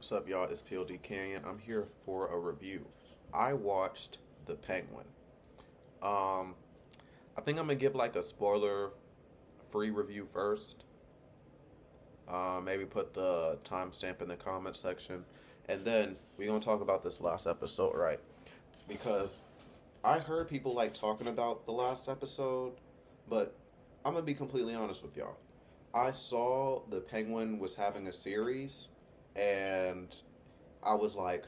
What's up, y'all? It's Pod.cannion. I'm here for a review. I watched The Penguin. Um, I think I'm gonna give like a spoiler-free review first. Maybe put the timestamp in the comment section, and then we're gonna talk about this last episode, right? Because I heard people like talking about the last episode, but I'm gonna be completely honest with y'all. I saw The Penguin was having a series, and I was like,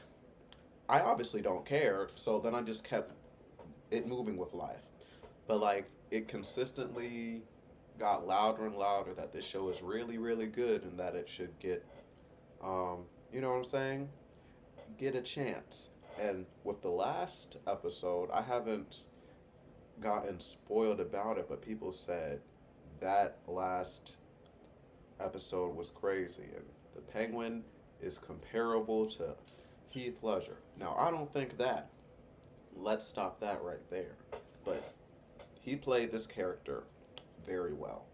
I obviously don't care. So then I just kept it moving with life. But like it consistently got louder and louder that this show is really, really good and that it should get, you know what I'm saying? Get a chance. And with the last episode, I haven't gotten spoiled about it, but people said that last episode was crazy. And the Penguin is comparable to Heath Ledger. Now, I don't think that. Let's stop that right there. But he played this character very well.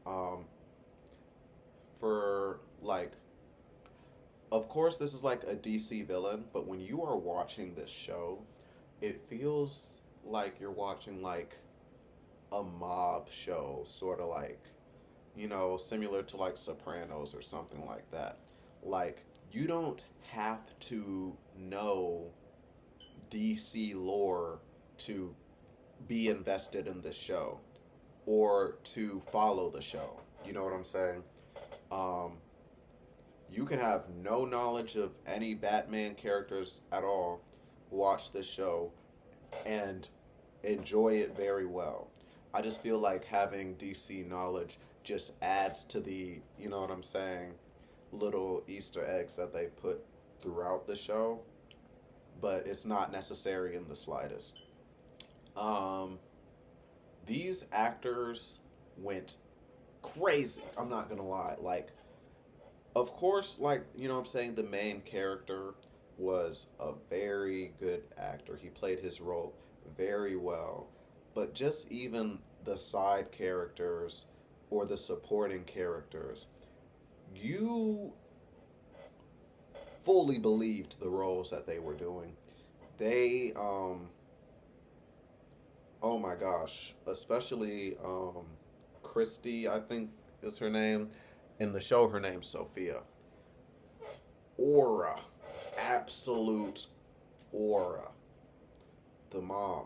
Um, for like, of course, this is like a DC villain, but when you are watching this show, it feels like you're watching like a mob show, sort of like, similar to like Sopranos or something like that. Like, you don't have to know DC lore to be invested in this show or to follow the show. You know what I'm saying? Um, you can have no knowledge of any Batman characters at all, watch this show, and enjoy it very well. I just feel like having DC knowledge just adds to the, you know what I'm saying, little Easter eggs that they put throughout the show, but it's not necessary in the slightest. Um, these actors went crazy. I'm not gonna lie. Like, of course, like, you know what I'm saying, the main character was a very good actor. He played his role very well. But just even the side characters or the supporting characters, you fully believed the roles that they were doing. They oh my gosh, especially Christy, I think is her name. In the show, her name's Sophia. Aura, absolute aura. The mom,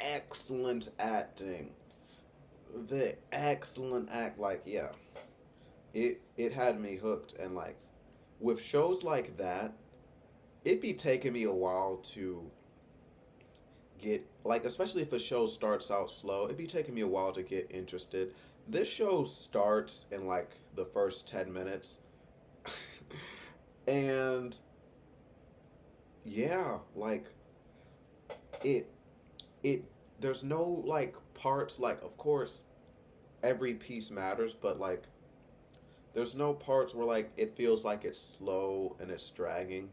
excellent acting. The excellent act, like yeah, it had me hooked, and like with shows like that, it be taking me a while to get like, especially if a show starts out slow, it'd be taking me a while to get interested. This show starts in like the first 10 minutes. And yeah, like it it there's no like parts, like of course every piece matters, but like there's no parts where like it feels like it's slow and it's dragging.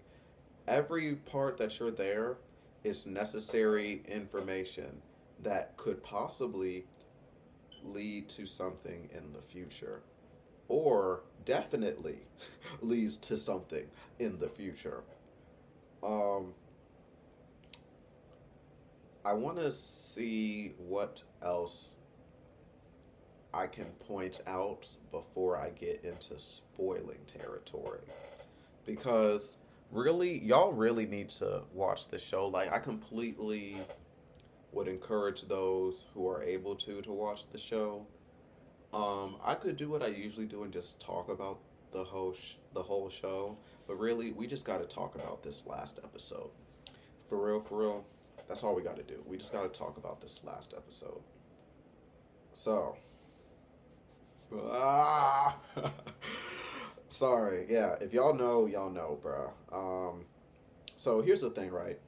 Every part that you're there is necessary information that could possibly lead to something in the future, or definitely leads to something in the future. Um, I want to see what else I can point out before I get into spoiling territory. Because really, y'all really need to watch the show. Like, I completely would encourage those who are able to watch the show. I could do what I usually do and just talk about the whole show, but really, we just got to talk about this last episode. For real, that's all we got to do. We just got to talk about this last episode. So, ah, sorry, yeah. If y'all know, bruh. So here's the thing, right?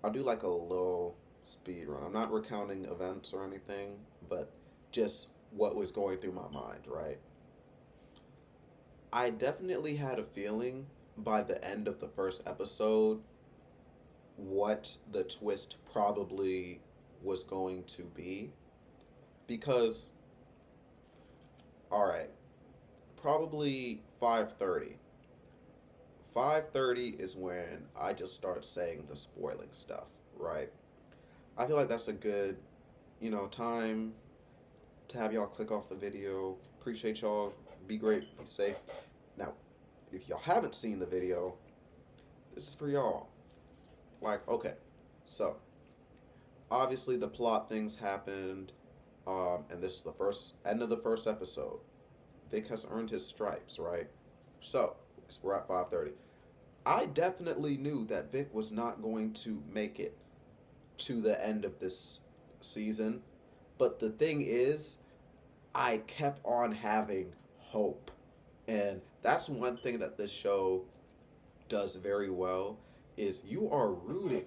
I'll do like a little speed run. I'm not recounting events or anything, but just what was going through my mind, right? I definitely had a feeling by the end of the first episode what the twist probably was going to be. Because, alright, probably 5:30. 5:30 is when I just start saying the spoiling stuff, right? I feel like that's a good, time to have y'all click off the video. Appreciate y'all. Be great. Be safe. Now, if y'all haven't seen the video, this is for y'all. Like, okay, so obviously the plot things happened, and this is the first end of the first episode. Vic has earned his stripes, right? So we're at 5:30. I definitely knew that Vic was not going to make it to the end of this season, but the thing is, I kept on having hope, and that's one thing that this show does very well is you are rooting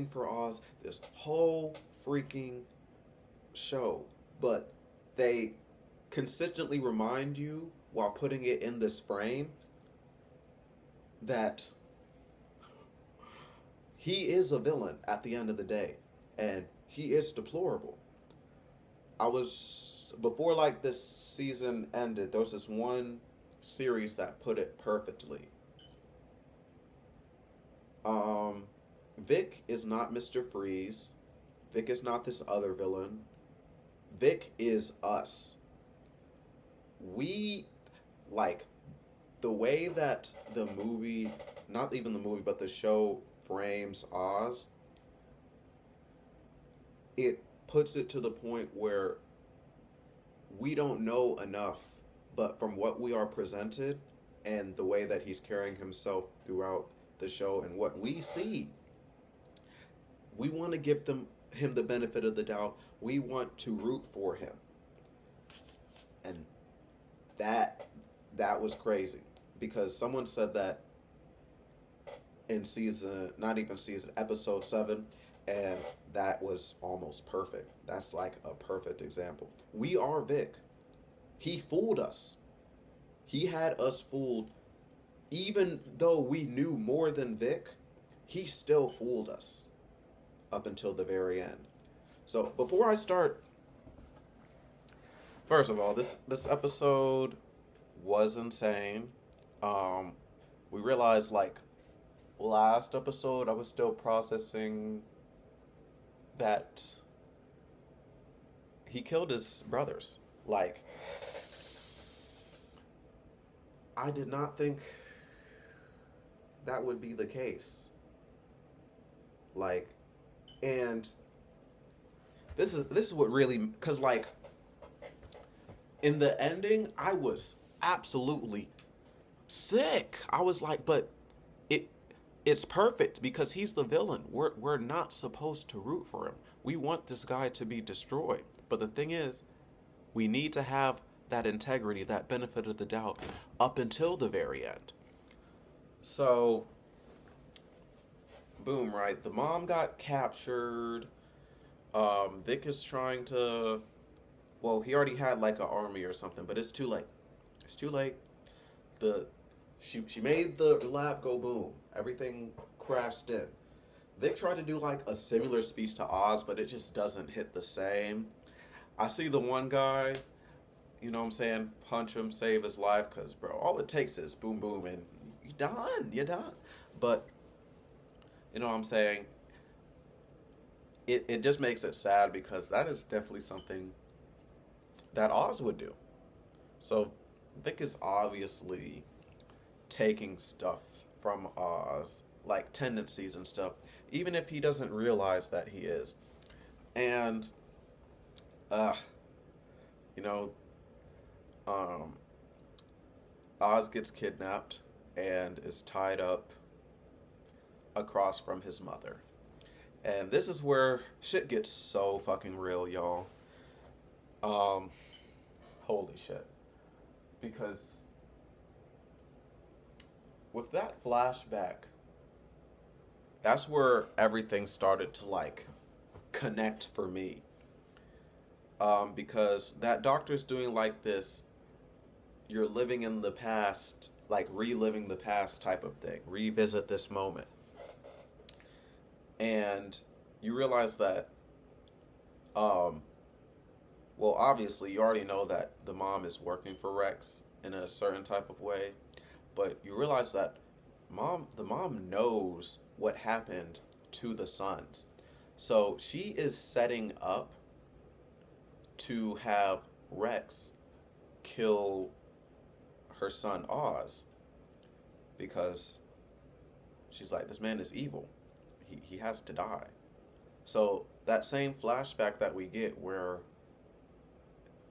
for Oz this whole freaking show, but they consistently remind you while putting it in this frame that he is a villain at the end of the day, and he is deplorable. I was before like this season ended, there was this one series that put it perfectly. Vic is not Mr. Freeze. Vic is not this other villain. Vic is us. We, like, the way that the movie, not even the movie, but the show frames Oz, it puts it to the point where we don't know enough, but from what we are presented and the way that he's carrying himself throughout the show and what we see, we want to give him the benefit of the doubt. We want to root for him. And that was crazy, because someone said that in episode 7, and that was almost perfect. That's like a perfect example. We are Vic. He fooled us. He had us fooled. Even though we knew more than Vic, he still fooled us up until the very end. So before I start, first of all, this episode was insane. We realized, like, last episode I was still processing that he killed his brothers. Like, I did not think that would be the case. Like, and this is what really, because, like, in the ending, I was absolutely sick. I was like, but it's perfect because he's the villain. We're not supposed to root for him. We want this guy to be destroyed. But the thing is, we need to have that integrity, that benefit of the doubt up until the very end. So, boom, right? The mom got captured. Vic is trying to, well, he already had like an army or something, but it's too late. It's too late. She made the lab go boom. Everything crashed in. Vic tried to do like a similar speech to Oz, but it just doesn't hit the same. I see the one guy, you know what I'm saying, punch him, save his life, because, bro, all it takes is boom, boom, and you're done. But, you know what I'm saying, it just makes it sad, because that is definitely something that Oz would do. So Vic is obviously taking stuff from Oz, like tendencies and stuff, even if he doesn't realize that he is. And, you know, Oz gets kidnapped and is tied up across from his mother. And this is where shit gets so fucking real, y'all. Holy shit. Because with that flashback, that's where everything started to, like, connect for me. Because that doctor's doing like this, you're living in the past, like reliving the past type of thing. Revisit this moment. And you realize that Well, obviously, you already know that the mom is working for Rex in a certain type of way, but you realize that the mom knows what happened to the sons. So she is setting up to have Rex kill her son Oz because she's like, this man is evil. He has to die. So that same flashback that we get where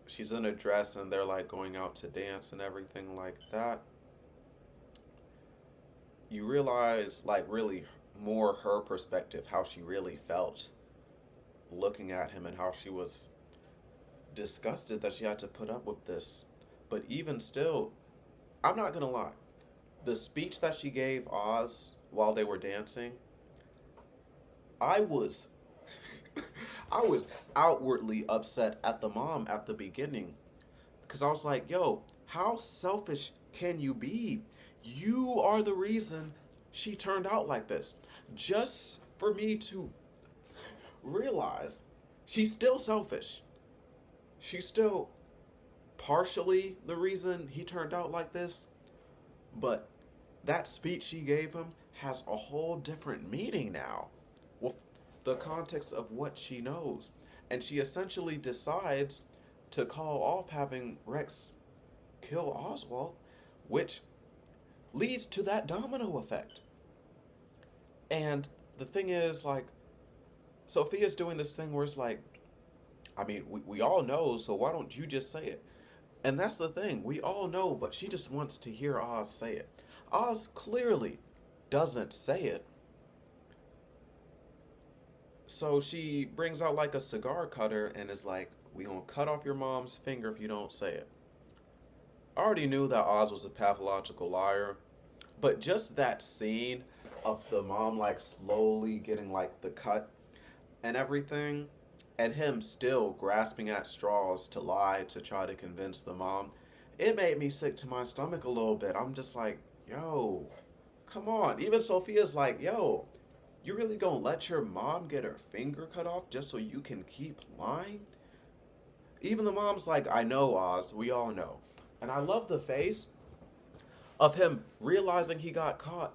she's in a dress and they're like going out to dance and everything like that, you realize like really more her perspective, how she really felt looking at him and how she was disgusted that she had to put up with this. But even still, I'm not gonna lie. The speech that she gave Oz while they were dancing, I was I was outwardly upset at the mom at the beginning because I was like, yo, how selfish can you be? You are the reason she turned out like this. Just for me to realize she's still selfish. She's still partially the reason he turned out like this, but that speech she gave him has a whole different meaning now with the context of what she knows. And she essentially decides to call off having Rex kill Oswald, which leads to that domino effect. And the thing is, like, Sophia's doing this thing where it's like, I mean, we all know, so why don't you just say it? And that's the thing, we all know, but she just wants to hear Oz say it. Oz clearly doesn't say it. So she brings out like a cigar cutter and is like, we gonna cut off your mom's finger if you don't say it. I already knew that Oz was a pathological liar, but just that scene of the mom like slowly getting like the cut and everything, and him still grasping at straws to lie to try to convince the mom, it made me sick to my stomach a little bit. I'm just like, yo, come on. Even Sophia's like, yo, you really gonna let your mom get her finger cut off just so you can keep lying? Even the mom's like, I know, Oz, we all know. And I love the face of him realizing he got caught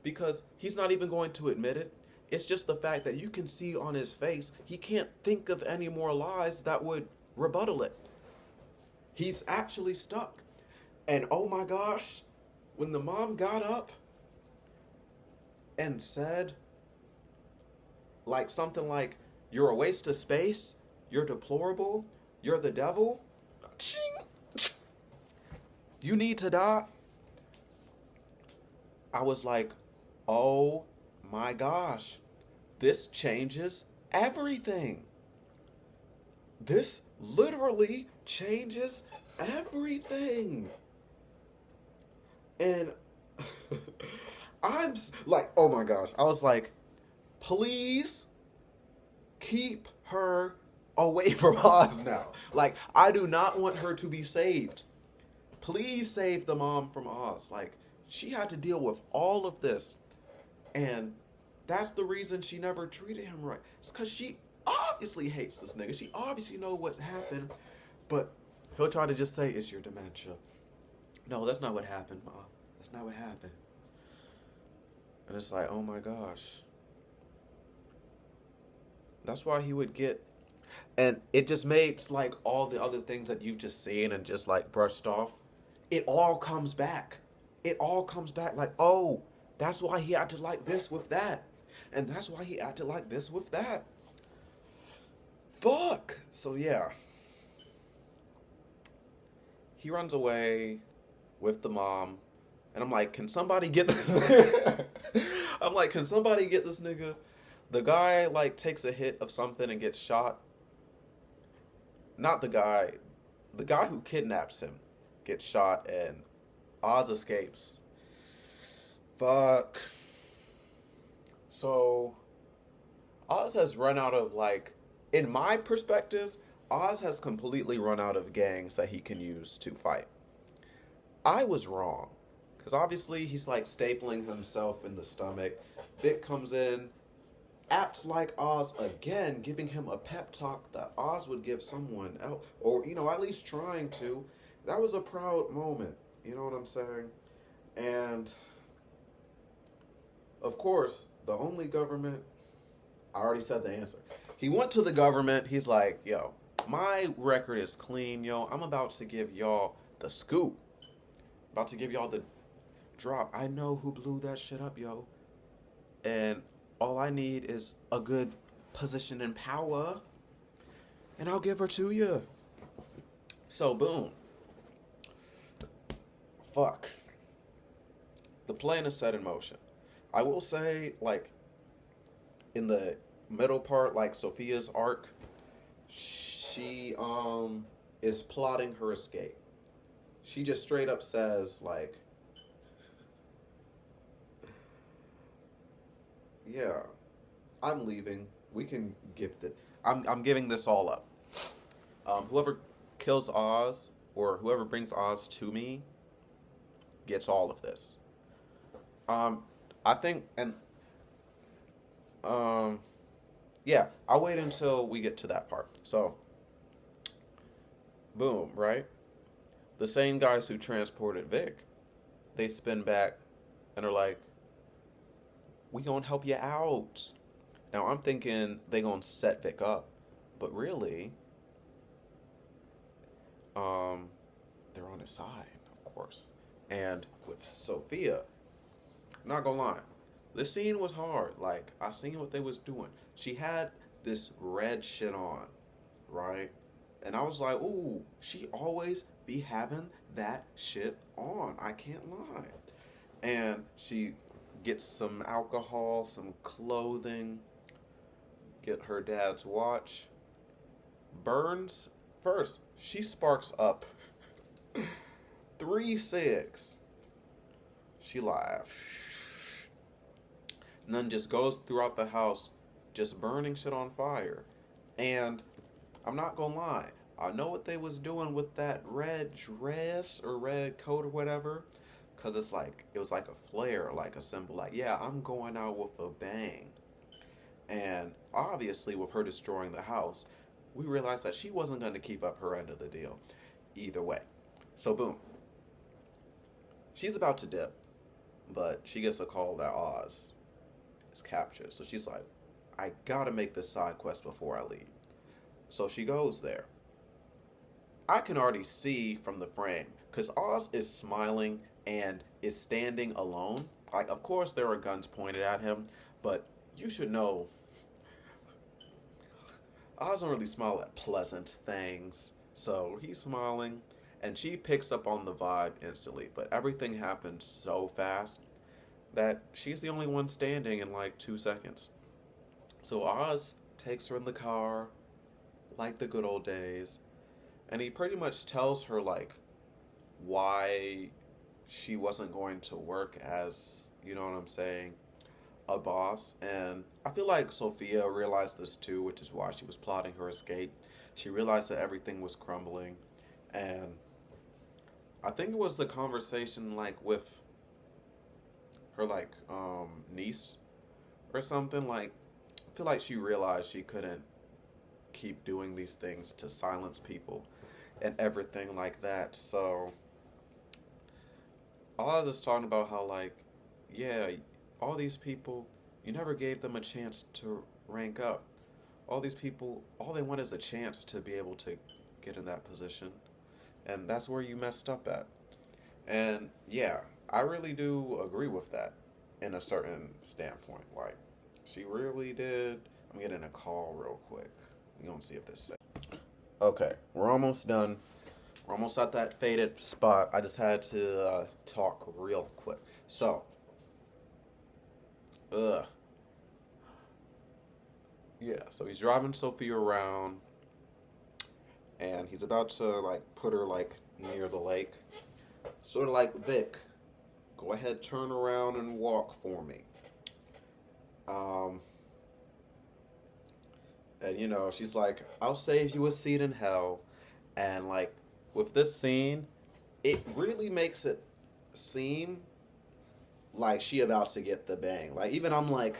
because he's not even going to admit it. It's just the fact that you can see on his face he can't think of any more lies that would rebuttal it. He's actually stuck. And oh my gosh, when the mom got up and said like something like, you're a waste of space, you're deplorable, you're the devil, you need to die, I was like, oh my gosh, this changes everything. This literally changes everything. And like, oh my gosh, I was like, please keep her away from Oz now. Like, I do not want her to be saved. Please save the mom from Oz. Like, she had to deal with all of this. And that's the reason she never treated him right. It's because she obviously hates this nigga. She obviously knows what happened. But he'll try to just say, it's your dementia. No, that's not what happened, Ma. That's not what happened. And it's like, oh my gosh. That's why he would get... And it just makes like all the other things that you've just seen and just like brushed off. It all comes back. It all comes back like, oh, that's why he acted like this with that. And that's why he acted like this with that. Fuck. So yeah. He runs away with the mom. And I'm like, can somebody get this? I'm like, can somebody get this nigga? The guy like takes a hit of something and gets shot. Not the guy who kidnaps him gets shot and Oz escapes. Fuck. So Oz has run out of like, in my perspective, Oz has completely run out of gangs that he can use to fight. I was wrong. Because obviously he's like stapling himself in the stomach. Vic comes in, acts like Oz again, giving him a pep talk that Oz would give someone else, or at least trying to. That was a proud moment. You know what I'm saying? And of course, the only government. I already said the answer. He went to the government. He's like, "Yo, my record is clean, yo. I'm about to give y'all the scoop. About to give y'all the drop. I know who blew that shit up, yo. And all I need is a good position in power, and I'll give her to you." So, boom. Fuck. The plan is set in motion. I will say, like, in the middle part, like Sophia's arc, she is plotting her escape. She just straight up says, like, "Yeah, I'm leaving. We can give the. I'm giving this all up. Whoever kills Oz or whoever brings Oz to me gets all of this." I think, and yeah, I'll wait until we get to that part. So, boom, right? The same guys who transported Vic, they spin back and are like, "We gonna help you out." Now I'm thinking they gonna set Vic up, but really, they're on his side, of course. And with Sophia, not gonna lie, this scene was hard. Like, I seen what they was doing. She had this red shit on, right? And I was like, ooh, she always be having that shit on. I can't lie. And she gets some alcohol, some clothing, get her dad's watch. Burns first. She sparks up 3 cigs. She laughs. And then just goes throughout the house, just burning shit on fire. And I'm not gonna lie, I know what they was doing with that red dress or red coat or whatever. Cause it's like, it was like a flare, like a symbol, like, yeah, I'm going out with a bang. And obviously with her destroying the house, we realized that she wasn't going to keep up her end of the deal either way. So boom. She's about to dip, but she gets a call that Oz is captured. So she's like, I gotta make this side quest before I leave. So she goes there. I can already see from the frame, because Oz is smiling and is standing alone. Like, of course there are guns pointed at him, but you should know Oz don't really smile at pleasant things. So he's smiling, and she picks up on the vibe instantly. But everything happens so fast that she's the only one standing in like 2 seconds. So Oz takes her in the car, like the good old days, and he pretty much tells her like why she wasn't going to work as, you know what I'm saying, a boss. And I feel like Sophia realized this too, which is why she was plotting her escape. She realized that everything was crumbling, and I think it was the conversation like with her like niece or something. Like, I feel like she realized she couldn't keep doing these things to silence people and everything like that. So Oz is talking about how, like, yeah, all these people, you never gave them a chance to rank up. All these people, all they want is a chance to be able to get in that position. And that's where you messed up at. And yeah, I really do agree with that in a certain standpoint. Like, she really did. I'm getting a call real quick. We're going to see if this says. Okay, we're almost done. We're almost at that faded spot. I just had to talk real quick. So, yeah, so he's driving Sophia around, and he's about to, like, put her, like, near the lake. Sort of like, Vic, go ahead, turn around and walk for me. And, you know, she's like, I'll save you a seat in hell. And, like, with this scene, it really makes it seem like she about to get the bang. Like, even I'm like,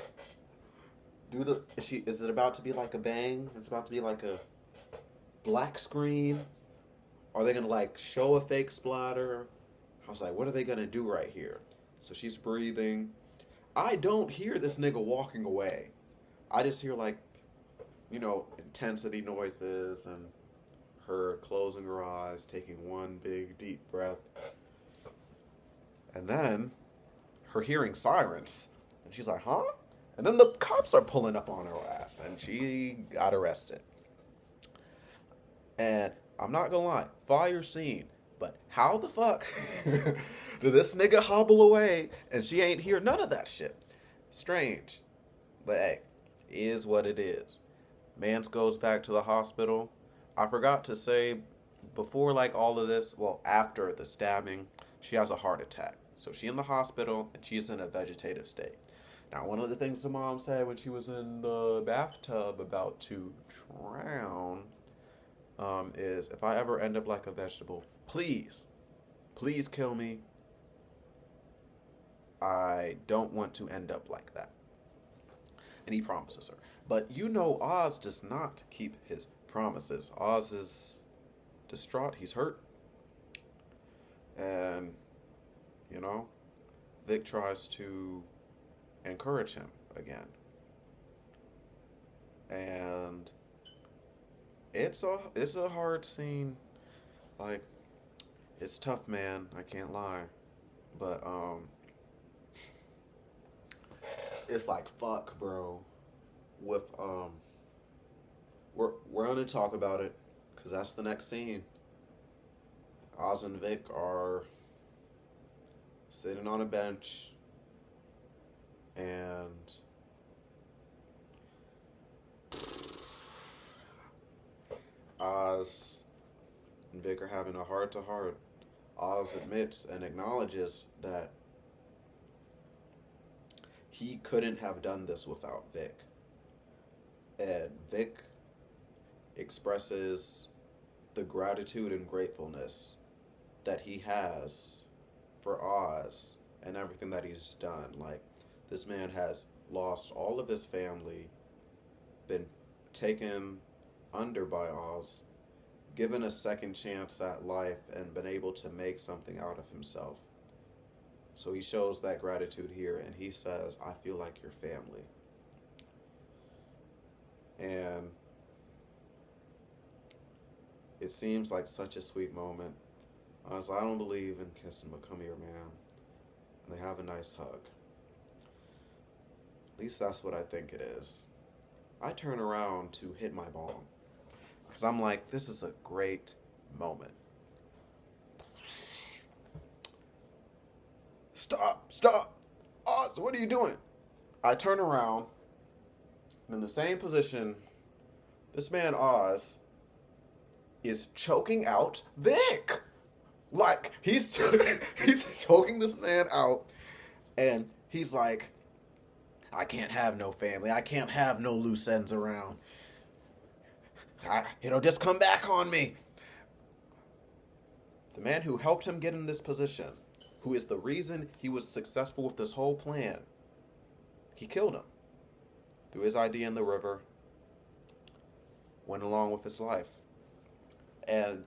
Is it about to be like a bang? It's about to be like a black screen? Are they gonna like show a fake splatter? I was like, what are they gonna do right here? So she's breathing. I don't hear this nigga walking away. I just hear like, intensity noises and her closing her eyes, taking one big deep breath. And then her hearing sirens. And she's like, huh? And then the cops are pulling up on her ass and she got arrested. And I'm not gonna lie, fire scene. But how the fuck did this nigga hobble away and she ain't hear none of that shit? Strange. But hey, is what it is. Mance goes back to the hospital. I forgot to say, before like all of this, well, after the stabbing, she has a heart attack. So she's in the hospital and she's in a vegetative state. Now, one of the things the mom said when she was in the bathtub about to drown is, if I ever end up like a vegetable, please, please kill me. I don't want to end up like that. And he promises her. But Oz does not keep his promises. Oz is distraught. He's hurt. And, Vic tries to encourage him again. And it's a hard scene. Like, it's tough, man. I can't lie. But, it's like, fuck, bro. With, we're gonna talk about it, because that's the next scene. Oz and Vic are sitting on a bench, and Oz and Vic are having a heart-to-heart. Oz admits and acknowledges that he couldn't have done this without Vic. And Vic expresses the gratitude and gratefulness that he has for Oz and everything that he's done. Like, this man has lost all of his family, been taken under by Oz, given a second chance at life, and been able to make something out of himself. So he shows that gratitude here, and he says, I feel like your family. And it seems like such a sweet moment. I was like, I don't believe in kissing, but come here, man. And they have a nice hug. At least that's what I think it is. I turn around to hit my bong, because I'm like, this is a great moment. Stop! Oz, what are you doing? I turn around, and in the same position, this man Oz is choking out Vic. Like, he's choking this man out, and he's like, I can't have no family. I can't have no loose ends around. It'll just come back on me. The man who helped him get in this position, who is the reason he was successful with this whole plan, he killed him. Threw his ID in the river, went along with his life. And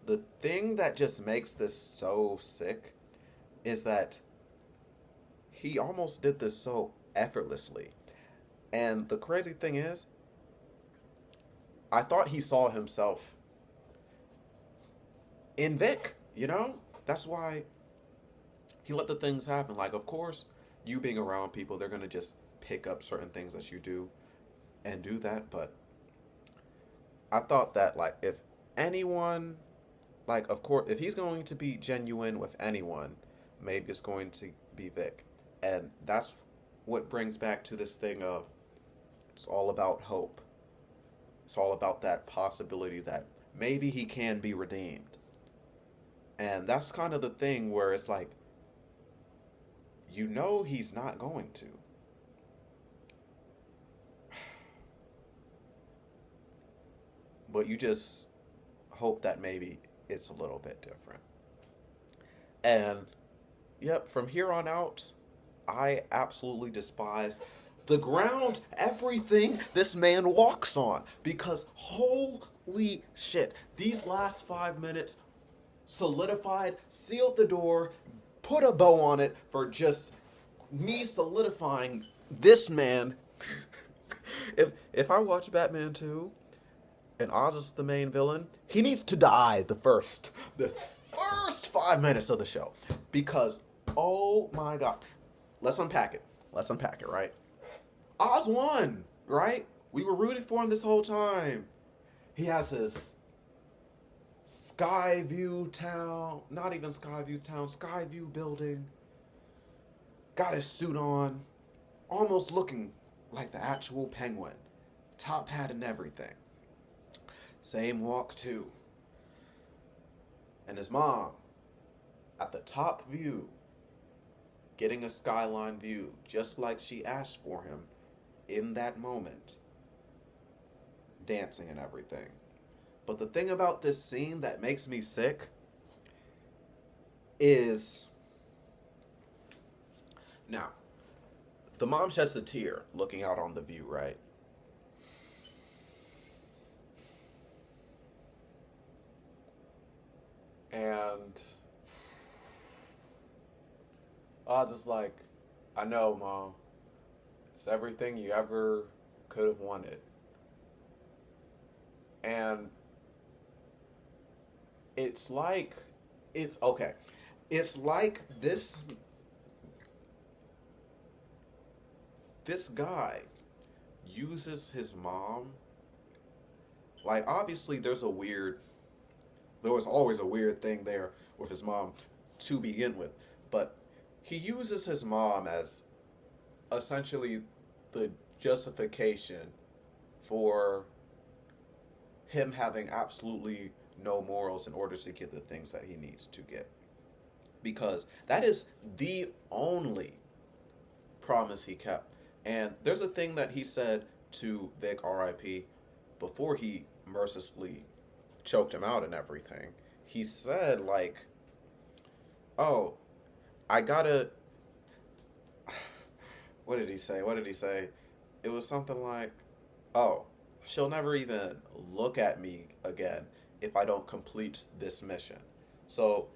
the thing that just makes this so sick is that he almost did this so effortlessly. And the crazy thing is, I thought he saw himself in Vic, That's why he let the things happen. Like, of course, you being around people, they're going to just pick up certain things that you do and do that. But I thought that, like, if anyone, like, of course, if he's going to be genuine with anyone, maybe it's going to be Vic. And that's what brings back to this thing of, it's all about hope. It's all about that possibility that maybe he can be redeemed. And that's kind of the thing where it's like, he's not going to. But you just hope that maybe it's a little bit different. And, yep, from here on out, I absolutely despise The ground, everything this man walks on. Because holy shit, these last 5 minutes solidified, sealed the door, put a bow on it for just me solidifying this man. If I watch Batman 2 and Oz is the main villain, he needs to die the first 5 minutes of the show. Because oh my god. Let's unpack it. Let's unpack it, right? Oz won, right? We were rooting for him this whole time. He has his Skyview town, not even Skyview town, Skyview building. Got his suit on, almost looking like the actual Penguin. Top hat and everything. Same walk too. And his mom, at the top view, getting a skyline view, just like she asked for him in that moment. Dancing and everything. But the thing about this scene that makes me sick is... Now, the mom sheds a tear looking out on the view, right? And I just like, I know, Mom. It's everything you ever could have wanted. And it's like, it's okay. It's like this guy uses his mom. Like, obviously, there was always a weird thing there with his mom to begin with. But he uses his mom as essentially the justification for him having absolutely no morals in order to get the things that he needs to get. Because that is the only promise he kept. And there's a thing that he said to Vic, R.I.P., before he mercilessly choked him out and everything. He said, like, oh, I gotta... What did he say? It was something like, oh, she'll never even look at me again if I don't complete this mission. So,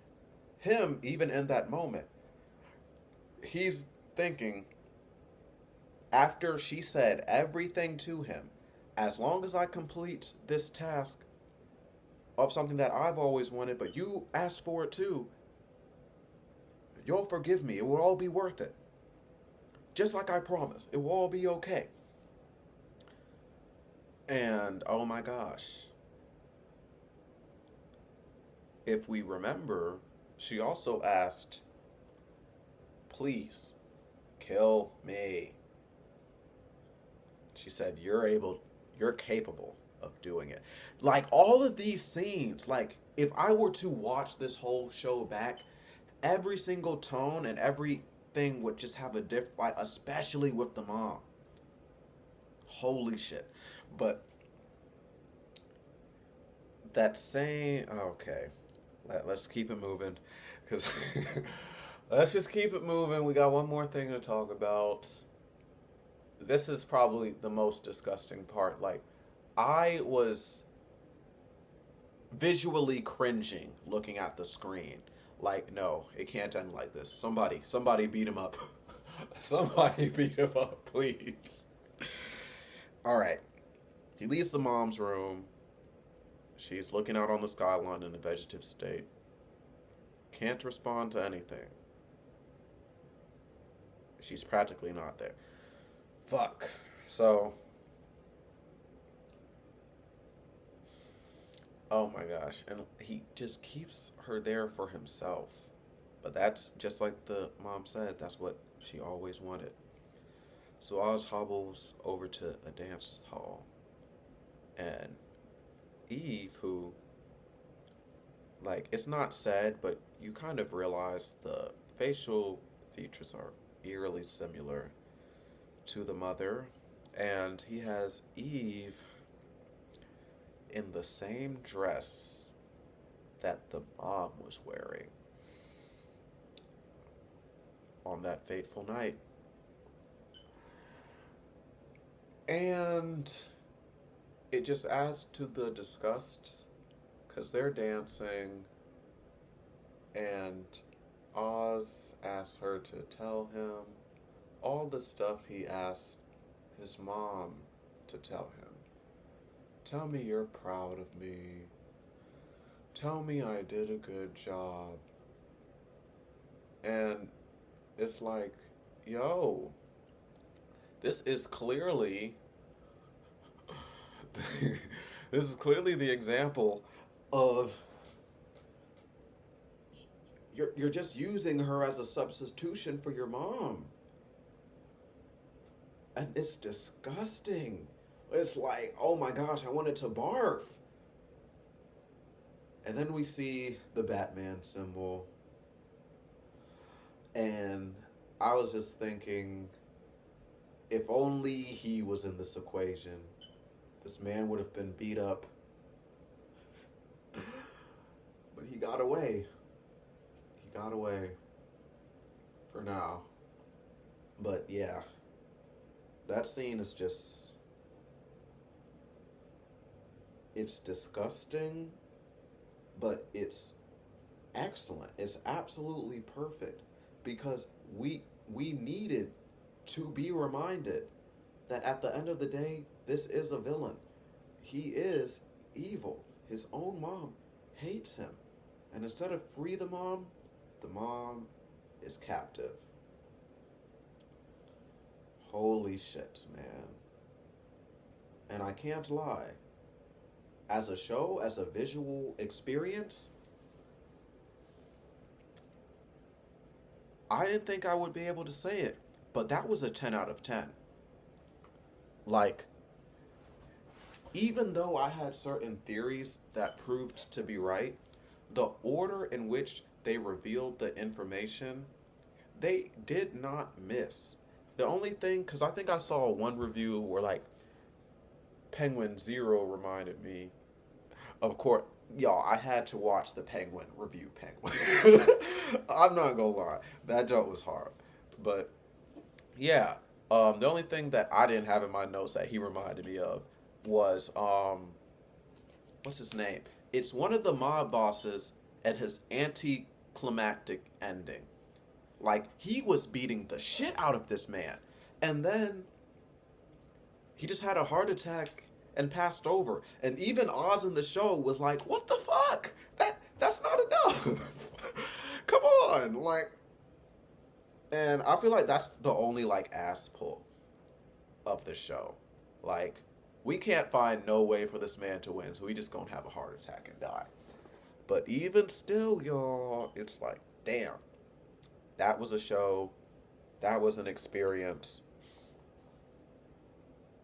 him, even in that moment, he's thinking, after she said everything to him, as long as I complete this task of something that I've always wanted, but you asked for it too, you'll forgive me. It will all be worth it. Just like I promised. It will all be okay. And, oh my gosh. If we remember, she also asked, please, kill me. She said, you're capable of doing it. Like, all of these scenes, like, if I were to watch this whole show back, every single tone and everything would just have a different, like, especially with the mom. Holy shit. But that same, okay, let's keep it moving, because let's just keep it moving. We got one more thing to talk about. This is probably the most disgusting part. Like, I was visually cringing looking at the screen. Like, no, it can't end like this. Somebody beat him up. Somebody beat him up, please. All right. He leaves the mom's room. She's looking out on the skyline in a vegetative state. Can't respond to anything. She's practically not there. Fuck. So, oh my gosh. And he just keeps her there for himself. But that's just like the mom said, that's what she always wanted. So Oz hobbles over to a dance hall. And Eve, who, like, it's not said, but you kind of realize the facial features are eerily similar to the mother, and he has Eve in the same dress that the mom was wearing on that fateful night. And it just adds to the disgust because they're dancing, and Oz asks her to tell him all the stuff he asked his mom to tell him. Tell me you're proud of me. Tell me I did a good job. And it's like, yo, this is clearly this is clearly the example of you're just using her as a substitution for your mom. And it's disgusting. It's like, oh my gosh, I wanted to barf. And then we see the Batman symbol. And I was just thinking, if only he was in this equation, this man would have been beat up. But he got away. He got away. For now. But yeah. That scene is just... It's disgusting, but it's excellent. It's absolutely perfect. Because we needed to be reminded that at the end of the day, this is a villain. He is evil. His own mom hates him. And instead of free the mom is captive. Holy shit, man. And I can't lie. As a show, as a visual experience, I didn't think I would be able to say it, but that was a 10 out of 10. Like, even though I had certain theories that proved to be right, the order in which they revealed the information, they did not miss. The only thing, because I think I saw one review where, like, Penguin Zero reminded me, of course, y'all, I had to watch the Penguin review Penguin. I'm not gonna lie, that joke was hard. But, yeah, the only thing that I didn't have in my notes that he reminded me of was, what's his name? It's one of the mob bosses at his anticlimactic ending. Like, he was beating the shit out of this man. And then he just had a heart attack and passed over. And even Oz in the show was like, what the fuck? That's not enough. Come on. Like, and I feel like that's the only, like, ass pull of the show. Like, we can't find no way for this man to win, so we just gonna have a heart attack and die. But even still, y'all, it's like, damn. That was a show. That was an experience.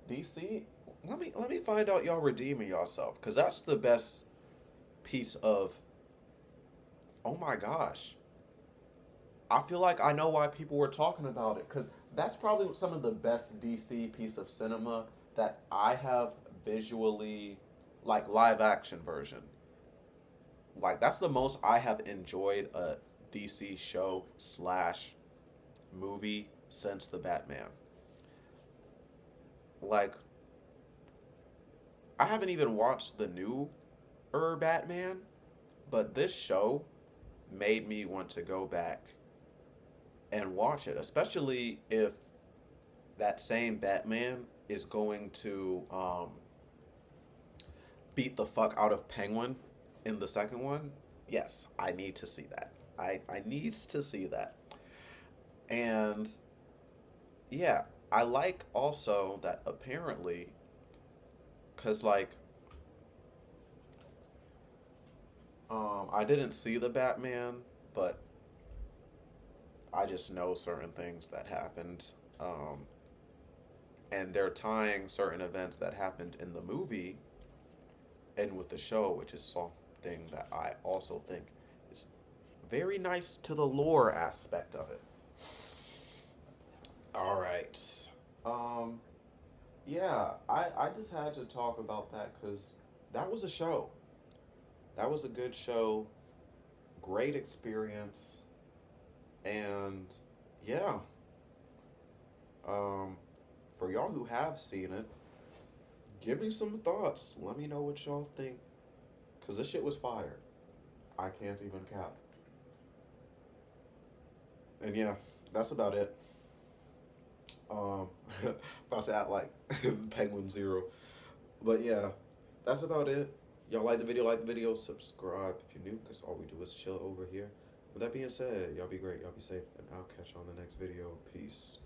DC, let me find out y'all redeeming yourself, because that's the best piece of, oh my gosh. I feel like I know why people were talking about it, because that's probably some of the best DC piece of cinema that I have visually, like, live action version. Like, that's the most I have enjoyed a DC show / movie since the Batman. Like, I haven't even watched the new Batman, but this show made me want to go back and watch it, especially if that same Batman is going to beat the fuck out of Penguin in the second one. Yes, I need to see that. I needs to see that. And yeah, I like also that apparently, cause like, I didn't see the Batman, but I just know certain things that happened, and they're tying certain events that happened in the movie and with the show, which is something that I also think is very nice to the lore aspect of it. All right. Yeah, I just had to talk about that because that was a show. That was a good show. Great experience. And yeah. For y'all who have seen it, Give me some thoughts. Let me know what y'all think. Cause this shit was fire. I can't even cap. And yeah, that's about it. Um, about to act like Penguin Zero, but yeah, that's about it. Y'all like the video, subscribe if you're new, cause all we do is chill over here. With that being said, y'all be great, y'all be safe, and I'll catch you on the next video. Peace.